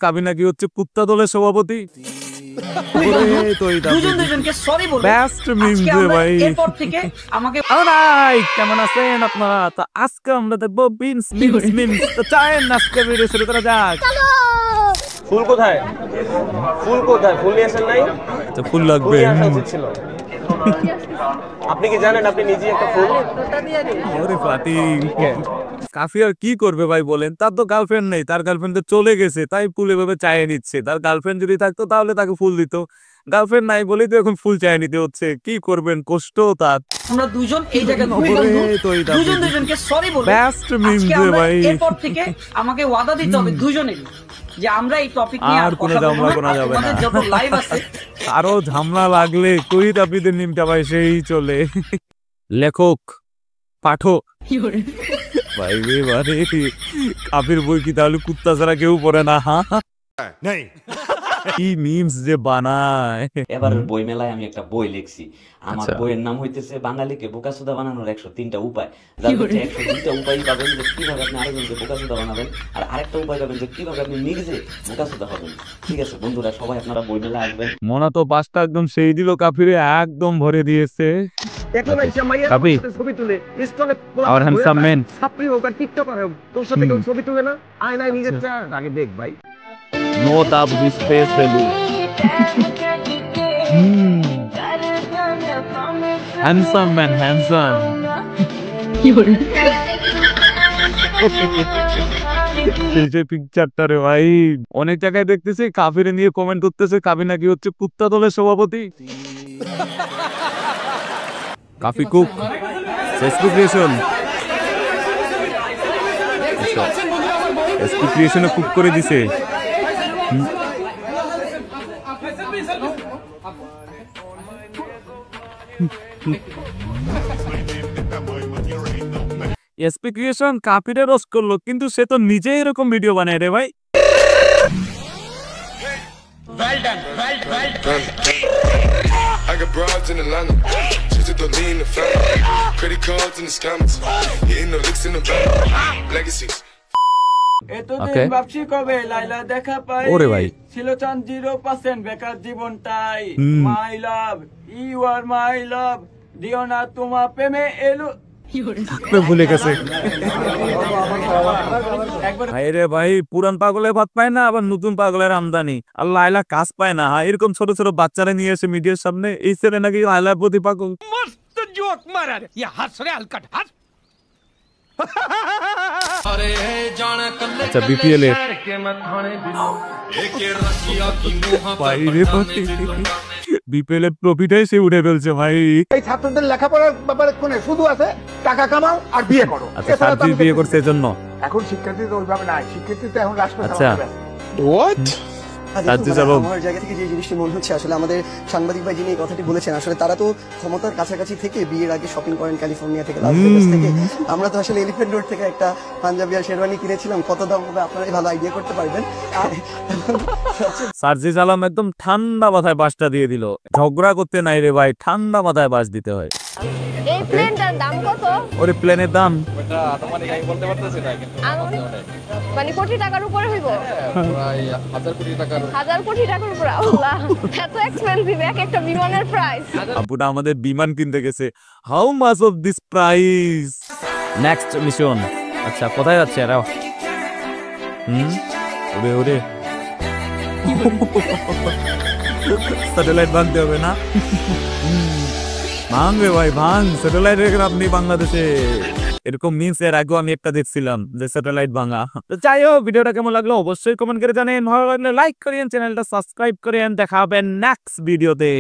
কাবিনা কি হচ্ছে কুত্তা দলের সভাপতি। কেমন আছেন আপনারা? তা আজকে আমরা দেখবো বিনস মিমস। তো চায়ের আজকে ভিডিও শুরু করা যাক। ফুল কোথায়? ফুল কোথায়? ফুল নিয়ে আসেন নাই? আচ্ছা ফুল লাগবে। আপনি কি জানেন আপনি নিজে একটা ফুল? ওরে ফাটি কাফি আর কি করবে ভাই বলেন? তার তো গার্লফ্রেন্ড নেই, তার গার্লফ্রেন্ড তো চলে গেছে, তাই ফুল এভাবে চাইয়ে নিচ্ছে। তার গার্লফ্রেন্ড যদি থাকতো তাহলে তাকে ফুল দিত, গার্লফ্রেন্ড নাই বলেই তো এখন ফুল চাইয়ে নিতে হচ্ছে। কি করবেন, কষ্ট তার। আমরা দুজন এই জায়গায় দুজন দুজনকে সরি বলে বেস্ট মিমস ভাই। এরপর থেকে আমাকে ওয়াদা দিতে হবে দুজনেরই যে আমরা এই টপিক নিয়ে আর কোনো ঝামেলা করা যাবে না। যত লাইভ আছে আরো ঝামেলা লাগলে তহিদ আফ্রিদির নিমটা ভাই সেই চলে। লেখক পাঠক ভাই রে বারে কাফির বই কি তাহলে কুত্তা ছাড়া কেউ পড়ে না? কি মিমস যে বানায়। এবার বই মেলায় আমি একটা বই লিখছি, আমার বইয়ের নাম হইতেছে বাঙালিকে বোকাসুদা বানানোর 103টা উপায়। যার মধ্যে 102টা উপায় পাবেন যে কিভাবে আপনি আরেকজনকে বোকাসুদা বানাবেন, আর আরেকটা উপায় পাবেন যে কিভাবে আপনি নিজে বোকাসুদা হবেন। ঠিক আছে বন্ধুরা, সবাই আপনারা বই মেলায় আসবেন। মনা তো পাঁচটা একদম সেই দিল, কাফিরে একদম ভরে দিয়েছে। ছবি তুলে আর হ্যান্ডসাম ম্যান ছাত্রী হোক আর টিকটকার হোক, তোর সাথে কেউ ছবি তুলে না? আয়নায় নিজের আগে দেখ ভাই। নো তাপ this face value. Handsome man handsome. সেই পিকচারটা রে ভাই, অনেক জায়গায় দেখতেছি কাফিরে নিয়ে কমেন্ট করতেছে কাফি নাকি হচ্ছে কুত্তা দলের সভাপতি। কাফি কুক ক্রিয়েশন ক্রিয়েশনে কুক করে দিছে। এসপি ক্রিয়েশন কাফিরে রোস্ট করলো, কিন্তু সে তো নিজেই এরকম ভিডিও বানায় রে ভাই। I got broads in Atlanta, just to lean in the family, credit cards in the scammers, hitting the licks in the van, legacies. এতদিন ভাবছি কবে লাইলা দেখা পাই, ওরে ভাই ছিল চান 0% বেকার জীবনটাই। মাই লাভ ইউ আর মাই লাভ, দিও না তোমার প্রেমে এলো ভুলে গেছে ভাই রে ভাই। পুরান পাগলের ভাত পায় না, আবার নতুন পাগলের আমদানি। আর লাইলা কাজ পায় না। এরকম ছোট ছোট বাচ্চারা নিয়ে এসে মিডিয়ার সামনে, এই ছেলে নাকি লাইলার প্রতি পাগল। मस्त जोक मारा रे, ये हंस रे हलकट हंस। আচ্ছা বিপিএল এর বিপিএল এর প্রফিটাই সে উঠে ফেলছে ভাই। এই ছাত্রদের লেখাপড়ার ব্যাপারে কোনে শুধু আছে টাকা কামাও আর বিয়ে করো। আচ্ছা ছাত্রী বিয়ে করছে এজন্য এখন শিক্ষার্থী তো ওইভাবে নাই, শিক্ষার্থী তো এখন রাষ্ট্র। আচ্ছা আমার জায়গা থেকে যে জিনিসটি মনে হচ্ছে, আসলে আমাদের সাংবাদিক ভাই যিনি এই কথাটি বলেছেন, আসলে তারা তো ক্ষমতার কাছাকাছি থেকে বিয়ের আগে শপিং করেন ক্যালিফোর্নিয়া থেকে, লাস ভেগাস থেকে। আমরা তো আসলে এলিফ্যান্ট রোড থেকে একটা পাঞ্জাবি আর শেরওয়ানি কিনেছিলাম। কত দাম হবে আপনারাই ভালো আইডিয়া করতে পারবেন। সার্জিস আলম একদম ঠান্ডা মাথায় বাসটা দিয়ে দিল। ঝগড়া করতে নাই রে ভাই, ঠান্ডা মাথায় বাস দিতে হয়। এই প্লেনটার দাম কত? ওরে প্লেনের দাম ওটা আনুমানিক আমি বলতে পারতেছি না, কিন্তু মানে কোটি টাকার উপরে হইব? প্রায় 1000 কোটি টাকার। 1000 কোটি টাকার উপরে? আল্লাহ, এত এক্সপেন্সিভ এক একটা বিমানের প্রাইস। আপুটা আমাদের বিমান কিনতে গেছে। How much of this price? Next mission. আচ্ছা কোথায় যাচ্ছে এরা? ওরে ওরে স্যাটেলাইট ভাঙতে হবে না? ভাঙ রে ভাই ভাঙ, স্যাটেলাইট রেখে আপনি বাংলাদেশে। এরকম মিমস এর আগেও আমি একটা দেখছিলাম যে স্যাটেলাইট ভাঙা। তো যাই হোক, ভিডিওটা কেমন লাগলো অবশ্যই কমেন্ট করে জানেন। ভালো লাগলে লাইক করেন, চ্যানেলটা সাবস্ক্রাইব করেন। দেখা হবে নেক্সট ভিডিওতে।